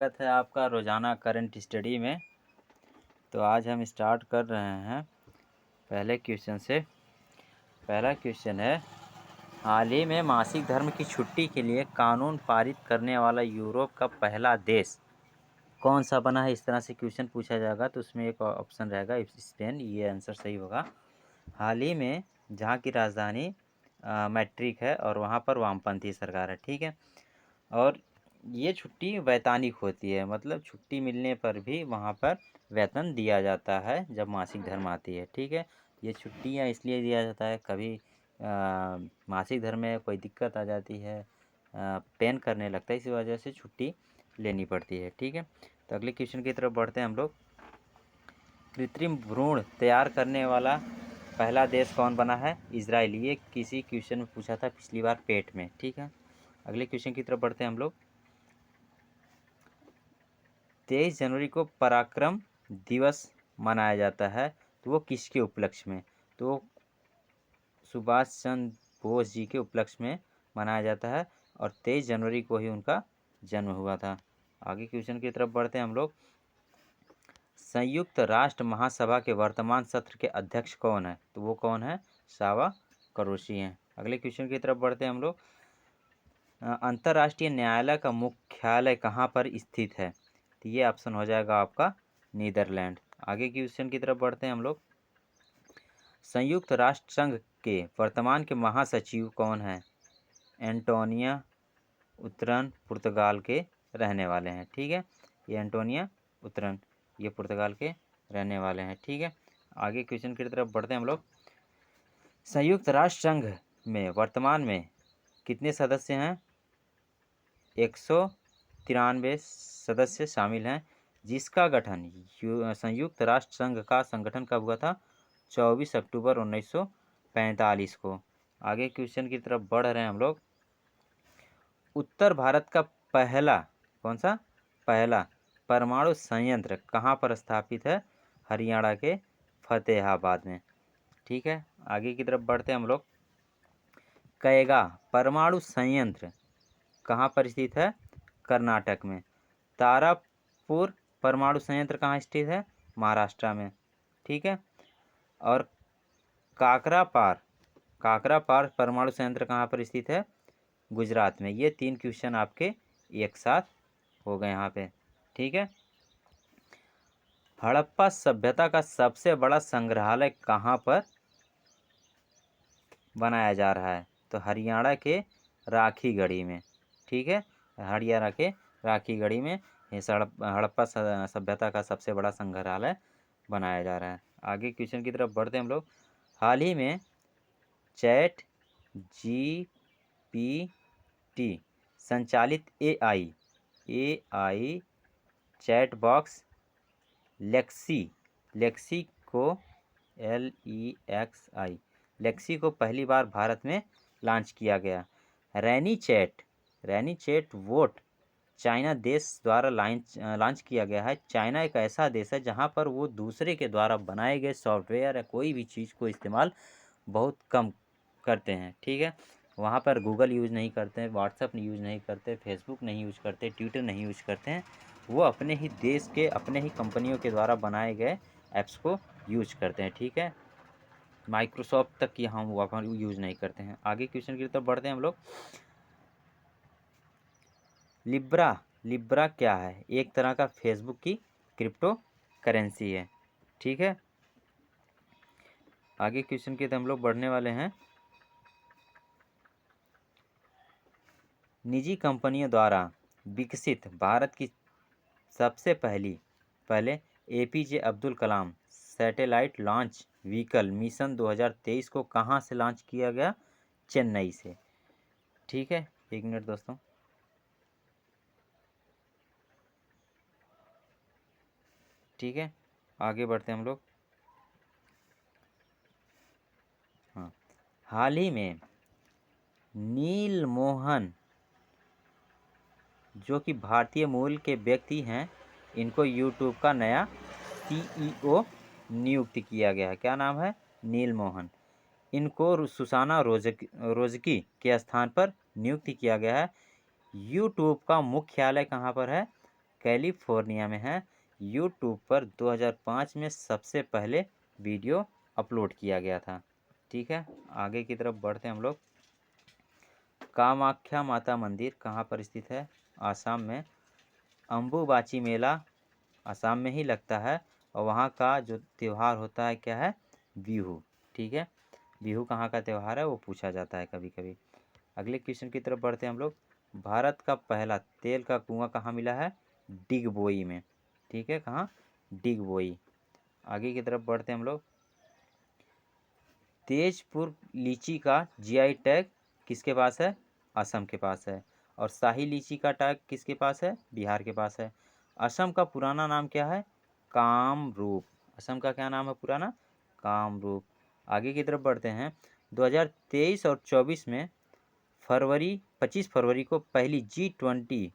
स्वागत है आपका रोज़ाना करंट स्टडी में। तो आज हम स्टार्ट कर रहे हैं पहले क्वेश्चन से। पहला क्वेश्चन है, हाल ही में मासिक धर्म की छुट्टी के लिए कानून पारित करने वाला यूरोप का पहला देश कौन सा बना है? इस तरह से क्वेश्चन पूछा जाएगा तो उसमें एक ऑप्शन रहेगा स्पेन, ये आंसर सही होगा। हाल ही में जहाँ की राजधानी मैट्रिक है और वहाँ पर वामपंथी सरकार है, ठीक है। और ये छुट्टी वैतनिक होती है, मतलब छुट्टी मिलने पर भी वहाँ पर वेतन दिया जाता है जब मासिक धर्म आती है, ठीक है। ये छुट्टियाँ इसलिए दिया जाता है, कभी मासिक धर्म में कोई दिक्कत आ जाती है, पेन करने लगता है, इसी वजह से छुट्टी लेनी पड़ती है, ठीक है। तो अगले क्वेश्चन की तरफ बढ़ते हैं हम लोग। कृत्रिम भ्रूण तैयार करने वाला पहला देश कौन बना है? इजराइल। ये किसी क्वेश्चन में पूछा था पिछली बार पेट में, ठीक है। अगले क्वेश्चन की तरफ बढ़ते हैं हम लोग। 23 जनवरी को पराक्रम दिवस मनाया जाता है, तो वो किसके उपलक्ष्य में? तो सुभाष चंद्र बोस जी के उपलक्ष्य में मनाया जाता है और 23 जनवरी को ही उनका जन्म हुआ था। आगे क्वेश्चन की तरफ बढ़ते हैं हम लोग। संयुक्त राष्ट्र महासभा के वर्तमान सत्र के अध्यक्ष कौन है? तो वो कौन है? सावा करोशी हैं। अगले क्वेश्चन की तरफ बढ़ते हैं हम लोग। अंतर्राष्ट्रीय न्यायालय का मुख्यालय कहाँ पर स्थित है? तो ये ऑप्शन हो जाएगा आपका नीदरलैंड। आगे क्वेश्चन की तरफ बढ़ते हैं हम लोग। संयुक्त राष्ट्र संघ के वर्तमान के महासचिव कौन हैं? एंटोनिया उतरन पुर्तगाल के रहने वाले हैं, ठीक है। ये एंटोनिया उतरन, ये पुर्तगाल के रहने वाले हैं, ठीक है। आगे क्वेश्चन की तरफ बढ़ते हैं हम लोग। संयुक्त राष्ट्र संघ में वर्तमान में कितने सदस्य हैं? 193 सदस्य शामिल हैं, जिसका गठन संयुक्त राष्ट्र संघ का संगठन कब हुआ था? 24 अक्टूबर 1945 को। आगे क्वेश्चन की तरफ बढ़ रहे हैं हम लोग। उत्तर भारत का पहला, कौन सा पहला परमाणु संयंत्र कहाँ पर स्थापित है? हरियाणा के फतेहाबाद में, ठीक है। आगे की तरफ बढ़ते हैं हम लोग। कैगा परमाणु संयंत्र कहाँ पर स्थित है? कर्नाटक में। तारापुर परमाणु संयंत्र कहाँ स्थित है? महाराष्ट्र में, ठीक है। और काकरापार परमाणु संयंत्र कहाँ पर स्थित है? गुजरात में। ये 3 क्वेश्चन आपके एक साथ हो गए यहाँ पे, ठीक है। हड़प्पा सभ्यता का सबसे बड़ा संग्रहालय कहाँ पर बनाया जा रहा है? तो हरियाणा के राखीगढ़ी में, ठीक है। हरियाणा के राखीगढ़ी में ये हड़प्पा सभ्यता का सबसे बड़ा संग्रहालय बनाया जा रहा है। आगे क्वेश्चन की तरफ बढ़ते हैं हम लोग। हाल ही में चैट जीपीटी संचालित एआई चैट बॉक्स लेक्सी को लेक्सी को पहली बार भारत में लॉन्च किया गया। रैनी चैट वोट चाइना देश द्वारा लॉन्च किया गया है। चाइना एक ऐसा देश है जहां पर वो दूसरे के द्वारा बनाए गए सॉफ्टवेयर या कोई भी चीज़ को इस्तेमाल बहुत कम करते हैं, ठीक है। वहाँ पर गूगल यूज़ नहीं करते हैं, व्हाट्सअप यूज़ नहीं करते, फेसबुक नहीं यूज़ करते, ट्विटर नहीं यूज़ करते हैं। वो अपने ही देश के अपने ही कंपनियों के द्वारा बनाए गए ऐप्स को यूज करते हैं, ठीक है। माइक्रोसॉफ्ट तक की हम वहाँ यूज़ नहीं करते हैं। आगे क्वेश्चन की तरफ बढ़ते हैं हम लोग। लिब्रा क्या है? एक तरह का फेसबुक की क्रिप्टो करेंसी है, ठीक है। आगे क्वेश्चन की तरफ हम लोग बढ़ने वाले हैं। निजी कंपनियों द्वारा विकसित भारत की सबसे पहले APJ Abdul Kalam satellite launch vehicle mission 2023 को कहाँ से लॉन्च किया गया? चेन्नई से, ठीक है। एक मिनट दोस्तों। ठीक है, आगे बढ़ते हैं हम लोग। हाँ, हाल ही में नील मोहन जो कि भारतीय मूल के व्यक्ति हैं, इनको यूट्यूब का नया सीईओ नियुक्त किया गया है। क्या नाम है? नील मोहन। इनको सुसाना रोजकी के स्थान पर नियुक्त किया गया है। यूट्यूब का मुख्यालय कहाँ पर है? कैलिफोर्निया में है। यूट्यूब पर 2005 में सबसे पहले वीडियो अपलोड किया गया था। ठीक है, आगे की तरफ बढ़ते हैं हम लोग। कामाख्या माता मंदिर कहाँ पर स्थित है? आसाम में। अम्बुबाची मेला आसाम में ही लगता है और वहाँ का जो त्यौहार होता है क्या है? बिहू। ठीक है, बिहू कहाँ का त्यौहार है वो पूछा जाता है कभी कभी। अगले क्वेश्चन की तरफ बढ़ते हैं हम लोग। भारत का पहला तेल का कुआं कहाँ मिला है? डिगबोई में। ठीक है, कहाँ? डिगबोई। आगे की तरफ बढ़ते हैं हम लोग। तेजपुर लीची का जीआई टैग किसके पास है? असम के पास है। और शाही लीची का टैग किसके पास है? बिहार के पास है। असम का पुराना नाम क्या है? कामरूप। असम का क्या नाम है पुराना? कामरूप। आगे की तरफ बढ़ते हैं। 2023 और 24 में 25 फरवरी को पहली G20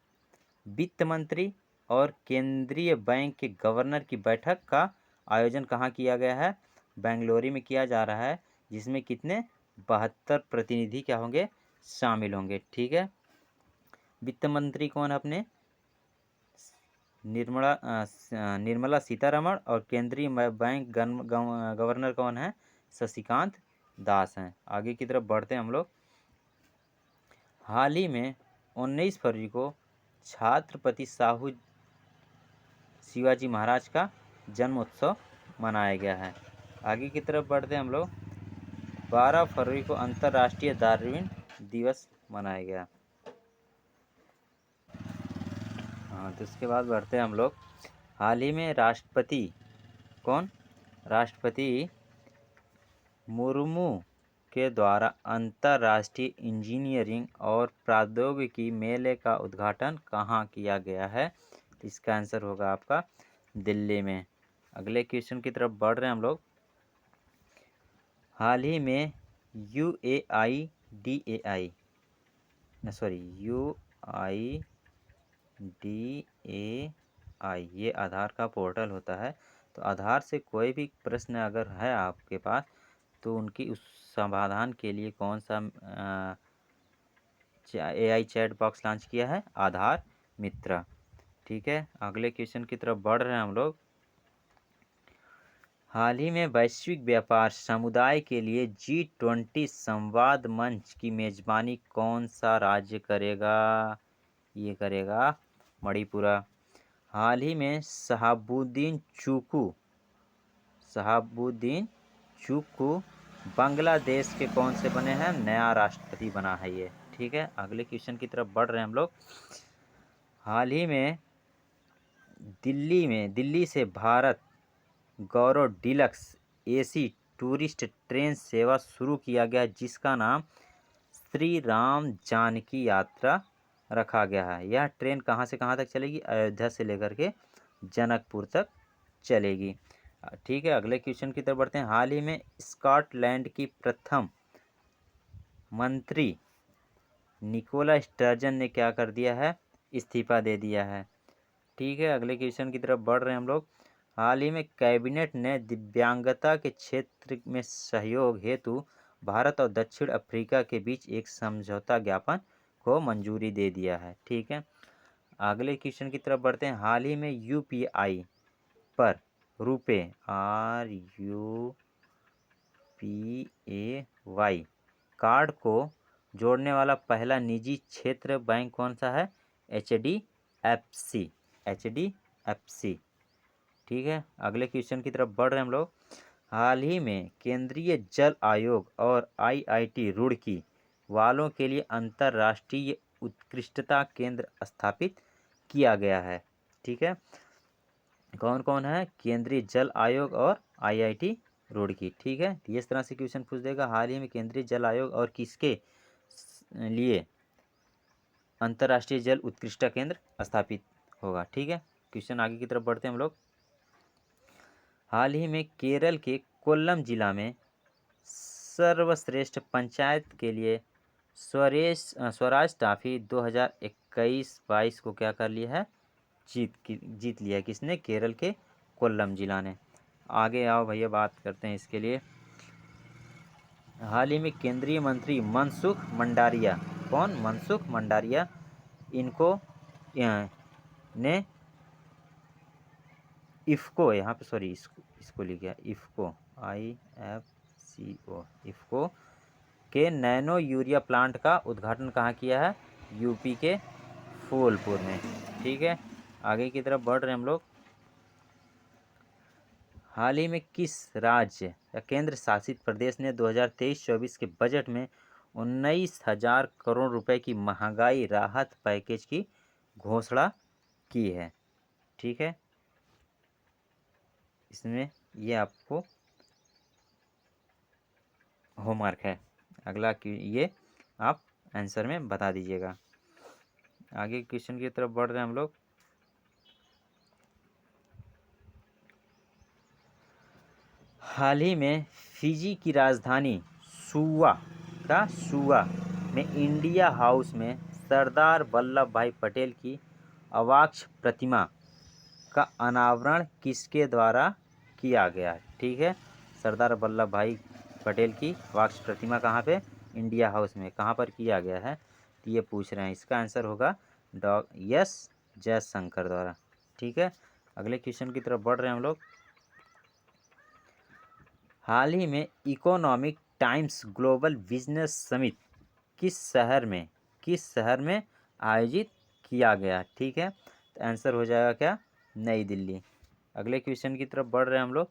वित्त मंत्री और केंद्रीय बैंक के गवर्नर की बैठक का आयोजन कहाँ किया गया है? बेंगलुरु में किया जा रहा है, जिसमें कितने? 72 प्रतिनिधि क्या होंगे? शामिल होंगे। ठीक है, वित्त मंत्री कौन है अपने? निर्मला सीतारमण। और केंद्रीय बैंक गवर्नर कौन है? शशिकांत दास हैं। आगे की तरफ बढ़ते हैं हम लोग। हाल ही में 19 फरवरी को छत्रपति साहू शिवाजी महाराज का जन्मोत्सव मनाया गया है। आगे की तरफ बढ़ते हैं हम लोग। 12 फरवरी को अंतर्राष्ट्रीय डार्विन दिवस मनाया गया। हाँ, तो उसके बाद बढ़ते हैं हम लोग। हाल ही में राष्ट्रपति कौन? राष्ट्रपति मुर्मू के द्वारा अंतर्राष्ट्रीय इंजीनियरिंग और प्रौद्योगिकी मेले का उद्घाटन कहाँ किया गया है? तो इसका आंसर होगा आपका दिल्ली में। अगले क्वेश्चन की तरफ बढ़ रहे हैं हम लोग। हाल ही में UIDAI ये आधार का पोर्टल होता है। तो आधार से कोई भी प्रश्न अगर है आपके पास तो उनकी उस समाधान के लिए कौन सा AI चैट बॉक्स लॉन्च किया है? आधार मित्र। ठीक है, अगले क्वेश्चन की तरफ बढ़ रहे हैं हम लोग। हाल ही में वैश्विक व्यापार समुदाय के लिए G20 संवाद मंच की मेजबानी कौन सा राज्य करेगा? ये करेगा मणिपुरा। हाल ही में शहाबुद्दीन चुकू बांग्लादेश के कौन से बने हैं? नया राष्ट्रपति बना है ये। ठीक है, अगले क्वेश्चन की तरफ बढ़ रहे हैं हम लोग। हाल ही में दिल्ली से भारत गौरव डीलक्स AC टूरिस्ट ट्रेन सेवा शुरू किया गया, जिसका नाम श्री राम जानकी यात्रा रखा गया है। यह ट्रेन कहाँ से कहाँ तक चलेगी? अयोध्या से लेकर के जनकपुर तक चलेगी। ठीक है, अगले क्वेश्चन की तरफ बढ़ते हैं। हाल ही में स्कॉटलैंड की प्रथम मंत्री निकोला स्टर्जन ने क्या कर दिया है? इस्तीफा दे दिया है। ठीक है, अगले क्वेश्चन की तरफ बढ़ रहे हैं हम लोग। हाल ही में कैबिनेट ने दिव्यांगता के क्षेत्र में सहयोग हेतु भारत और दक्षिण अफ्रीका के बीच एक समझौता ज्ञापन को मंजूरी दे दिया है। ठीक है, अगले क्वेश्चन की तरफ बढ़ते हैं। हाल ही में UPI पर रुपए RUPAY कार्ड को जोड़ने वाला पहला निजी क्षेत्र बैंक कौन सा है? HDFC। ठीक है, अगले क्वेश्चन की तरफ बढ़ रहे हैं हम लोग। हाल ही में केंद्रीय जल आयोग और IIT रुड़की वालों के लिए अंतर्राष्ट्रीय उत्कृष्टता केंद्र स्थापित किया गया है। ठीक है, कौन कौन है? केंद्रीय जल आयोग और IIT रुड़की। ठीक है, तो इस तरह से क्वेश्चन पूछ देगा। हाल ही में केंद्रीय जल आयोग और किसके लिए अंतर्राष्ट्रीय जल उत्कृष्टता केंद्र स्थापित होगा? ठीक है, क्वेश्चन आगे की तरफ बढ़ते हैं हम लोग। हाल ही में केरल के कोल्लम जिला में सर्वश्रेष्ठ पंचायत के लिए स्वराज ट्रॉफी 2021-22 को क्या कर लिया है? जीत लिया है। किसने? केरल के कोल्लम जिला ने। आगे आओ भैया, बात करते हैं इसके लिए। हाल ही में केंद्रीय मंत्री मनसुख मंडारिया, कौन? मनसुख मंडारिया, इनको ने इफ़को, यहाँ पे सॉरी इसको लिख गया, इफ़को IFCO, इफ़को के नैनो यूरिया प्लांट का उद्घाटन कहाँ किया है? यूपी के फूलपुर में। ठीक है, आगे की तरफ बढ़ रहे हैं हम लोग। हाल ही में किस राज्य या केंद्र शासित प्रदेश ने 2023-24 के बजट में 19,000 करोड़ रुपए की महंगाई राहत पैकेज की घोषणा की है? ठीक है, इसमें ये आपको होमवर्क है। अगला ये आप आंसर में बता दीजिएगा। आगे क्वेश्चन की तरफ बढ़ रहे हैं हम लोग। हाल ही में फिजी की राजधानी सुआ में इंडिया हाउस में सरदार वल्लभ भाई पटेल की अवाक्ष प्रतिमा का अनावरण किसके द्वारा किया गया? ठीक है, सरदार वल्लभ भाई पटेल की अवाक्ष प्रतिमा कहाँ पे? इंडिया हाउस में। कहाँ पर किया गया है? तो ये पूछ रहे हैं। इसका आंसर होगा एस जयशंकर द्वारा। ठीक है, अगले क्वेश्चन की तरफ बढ़ रहे हैं हम लोग। हाल ही में economic times global business summit किस शहर में आयोजित किया गया? ठीक है, तो आंसर हो जाएगा क्या? नई दिल्ली। अगले क्वेश्चन की तरफ बढ़ रहे हैं हम लोग।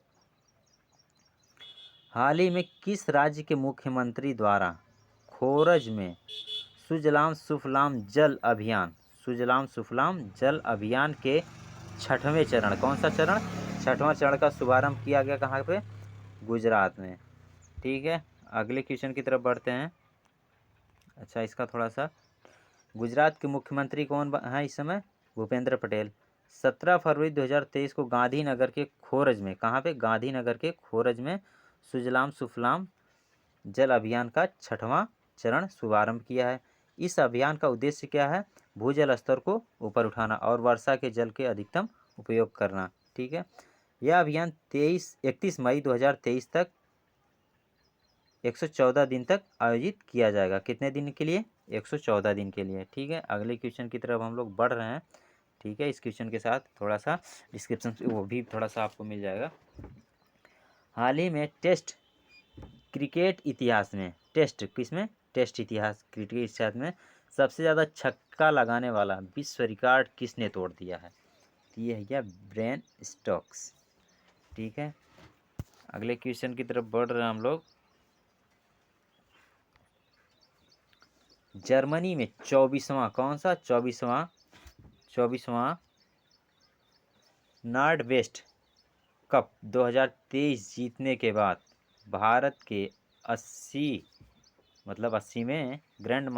हाल ही में किस राज्य के मुख्यमंत्री द्वारा खोरज में सुजलाम सुफलाम जल अभियान के 6वें चरण, कौन सा चरण? 6वां चरण का शुभारंभ किया गया? कहाँ पे? गुजरात में। ठीक है, अगले क्वेश्चन की तरफ बढ़ते हैं। अच्छा, इसका थोड़ा सा, गुजरात के मुख्यमंत्री कौन है इस समय? भूपेंद्र पटेल। 17 फरवरी 2023 को गांधीनगर के खोरज में, कहाँ पे? गांधीनगर के खोरज में सुजलाम सुफलाम जल अभियान का 6वां चरण शुभारंभ किया है। इस अभियान का उद्देश्य क्या है? भूजल स्तर को ऊपर उठाना और वर्षा के जल के अधिकतम उपयोग करना। ठीक है, यह अभियान 31 मई 2023 तक 114 दिन तक आयोजित किया जाएगा। कितने दिन के लिए? 114 दिन के लिए। ठीक है, अगले क्वेश्चन की तरफ हम लोग बढ़ रहे हैं। ठीक है, इस क्वेश्चन के साथ थोड़ा सा डिस्क्रिप्शन वो भी थोड़ा सा आपको मिल जाएगा। हाल ही में टेस्ट क्रिकेट इतिहास में, टेस्ट क्रिकेट इतिहास में सबसे ज़्यादा छक्का लगाने वाला विश्व रिकॉर्ड किसने तोड़ दिया है? तो ये है क्या? Brain Stokes. ठीक है, अगले क्वेश्चन की तरफ बढ़ रहे हैं हम लोग। जर्मनी में 24वां, कौन सा? 24वां नॉर्ड वेस्ट कप 2023 जीतने के बाद भारत के 80 में ग्रैंड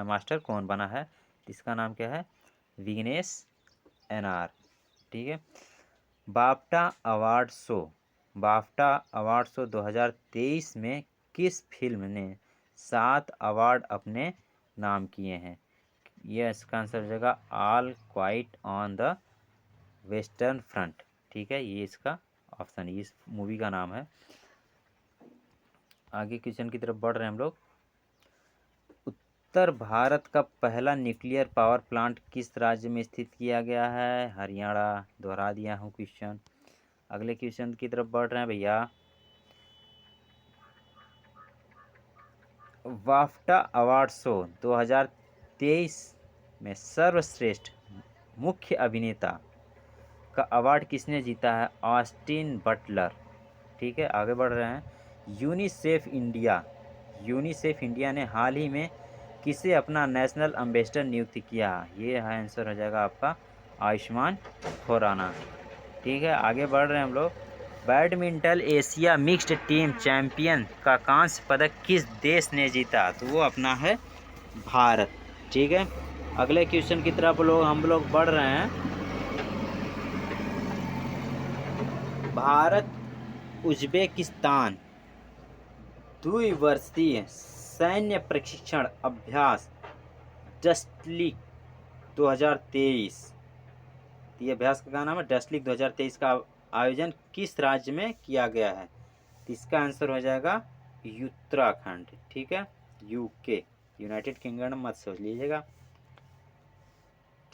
मास्टर कौन बना है? इसका नाम क्या है? विग्नेश एनआर। ठीक है, बाफ्टा अवार्ड शो 2023 में किस फिल्म ने 7 अवार्ड अपने नाम किए हैं? यह इसका आंसर हो जाएगा all quite on the western front. ठीक है, ये इसका ऑप्शन, ये इस मूवी का नाम है। आगे क्वेश्चन की तरफ बढ़ रहे हैं हम लोग। उत्तर भारत का पहला न्यूक्लियर पावर प्लांट किस राज्य में स्थित किया गया है? हरियाणा। दोहरा दिया हूँ क्वेश्चन। अगले क्वेश्चन की तरफ बढ़ रहे हैं भैया। बाफ्टा अवार्ड शो 2023 में सर्वश्रेष्ठ मुख्य अभिनेता का अवार्ड किसने जीता है? Austin Butler. ठीक है, आगे बढ़ रहे हैं। यूनिसेफ इंडिया ने हाल ही में किसे अपना नेशनल एम्बेसडर नियुक्त किया? ये है आंसर हो जाएगा आपका आयुष्मान खुराना। ठीक है, आगे बढ़ रहे हैं हम लोग। Badminton Asia mixed team champion का कांस्य पदक किस देश ने जीता? तो वो अपना है भारत। ठीक है, अगले क्वेश्चन की तरफ हम लोग बढ़ रहे हैं। भारत उज्बेकिस्तान द्विवर्षीय सैन्य प्रशिक्षण अभ्यास डस्टलीग 2023, ये अभ्यास का नाम है डस्टलीग 2023 का आयोजन किस राज्य में किया गया है? तो इसका आंसर हो जाएगा उत्तराखंड। ठीक है, यूके, यूनाइटेड किंगडम मत सोच लीजिएगा।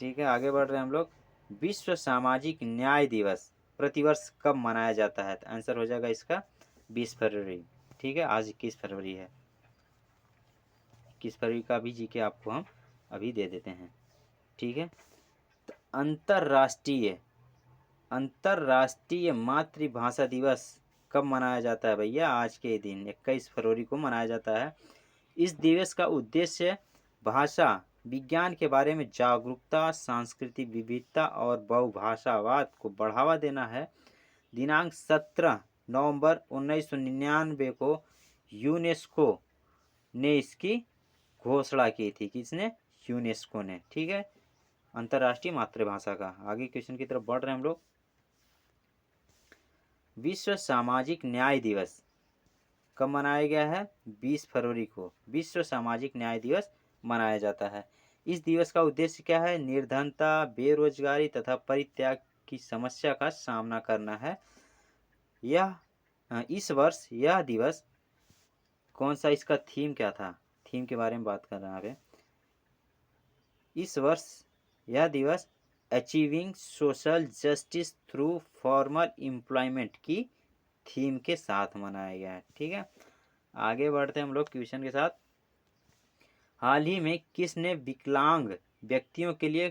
ठीक है, आगे बढ़ रहे हैं हम लोग। विश्व सामाजिक न्याय दिवस प्रतिवर्ष कब मनाया जाता है? तो आंसर हो जाएगा इसका 20 फरवरी। ठीक है, आज 21 फरवरी है। 21 फरवरी का भी जीके आपको हम अभी दे देते हैं। ठीक है, तो अंतर्राष्ट्रीय मातृभाषा दिवस कब मनाया जाता है भैया? आज के दिन 21 फरवरी को मनाया जाता है। इस दिवस का उद्देश्य भाषा विज्ञान के बारे में जागरूकता, सांस्कृतिक विविधता और बहुभाषावाद को बढ़ावा देना है। दिनांक 17 नवंबर 1999 को यूनेस्को ने इसकी घोषणा की थी। किसने? यूनेस्को ने। ठीक है, अंतर्राष्ट्रीय मातृभाषा का। आगे क्वेश्चन की तरफ बढ़ रहे हैं हम लोग। विश्व सामाजिक न्याय दिवस कब मनाया गया है? 20 फरवरी को विश्व सामाजिक न्याय दिवस मनाया जाता है। इस दिवस का उद्देश्य क्या है? निर्धनता, बेरोजगारी तथा परित्याग की समस्या का सामना करना है। इस वर्ष यह दिवस कौन सा, इसका थीम क्या था? थीम के बारे में बात कर रहे हैं यहाँ पे। इस वर्ष यह दिवस achieving social justice through formal employment की थीम के साथ मनाया गया है। ठीक है, आगे बढ़ते हैं हम लोग क्वेश्चन के साथ। हाल ही में किसने विकलांग व्यक्तियों के लिए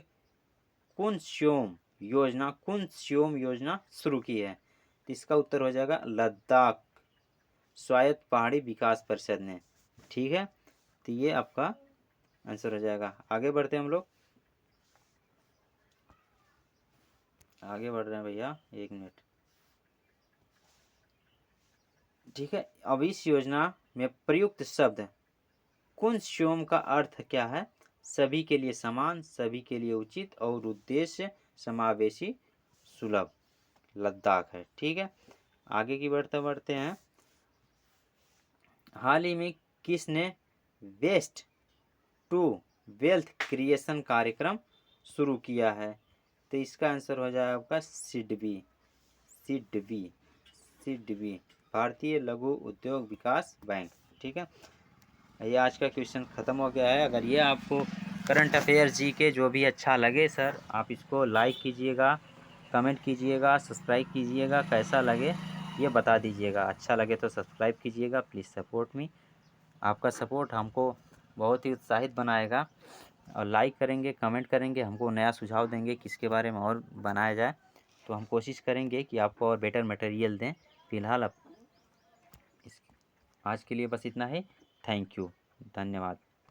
कुनस्योम योजना शुरू की है? तो इसका उत्तर हो जाएगा लद्दाख स्वायत्त पहाड़ी विकास परिषद ने। ठीक है, तो ये आपका आंसर हो जाएगा। आगे बढ़ते हैं हम लोग। आगे बढ़ रहे हैं भैया, 1 मिनट। ठीक है, अब इस योजना में प्रयुक्त शब्द कुनस्योम का अर्थ क्या है? सभी के लिए समान, सभी के लिए उचित और उद्देश्य समावेशी, सुलभ। लद्दाख है। ठीक है, आगे की बढ़ते हैं। हाल ही में किसने वेस्ट टू वेल्थ क्रिएशन कार्यक्रम शुरू किया है? तो इसका आंसर हो जाएगा आपका सिडबी भारतीय लघु उद्योग विकास बैंक। ठीक है, ये आज का क्वेश्चन ख़त्म हो गया है। अगर ये आपको करंट अफेयर जी के जो भी अच्छा लगे सर, आप इसको लाइक कीजिएगा, कमेंट कीजिएगा, सब्सक्राइब कीजिएगा। कैसा लगे ये बता दीजिएगा। अच्छा लगे तो सब्सक्राइब कीजिएगा, प्लीज़ सपोर्ट मी। आपका सपोर्ट हमको बहुत ही उत्साहित बनाएगा। और लाइक करेंगे, कमेंट करेंगे, हमको नया सुझाव देंगे किसके बारे में और बनाया जाए, तो हम कोशिश करेंगे कि आपको और बेटर मटेरियल दें। फिलहाल अब आज के लिए बस इतना ही। थैंक यू, धन्यवाद।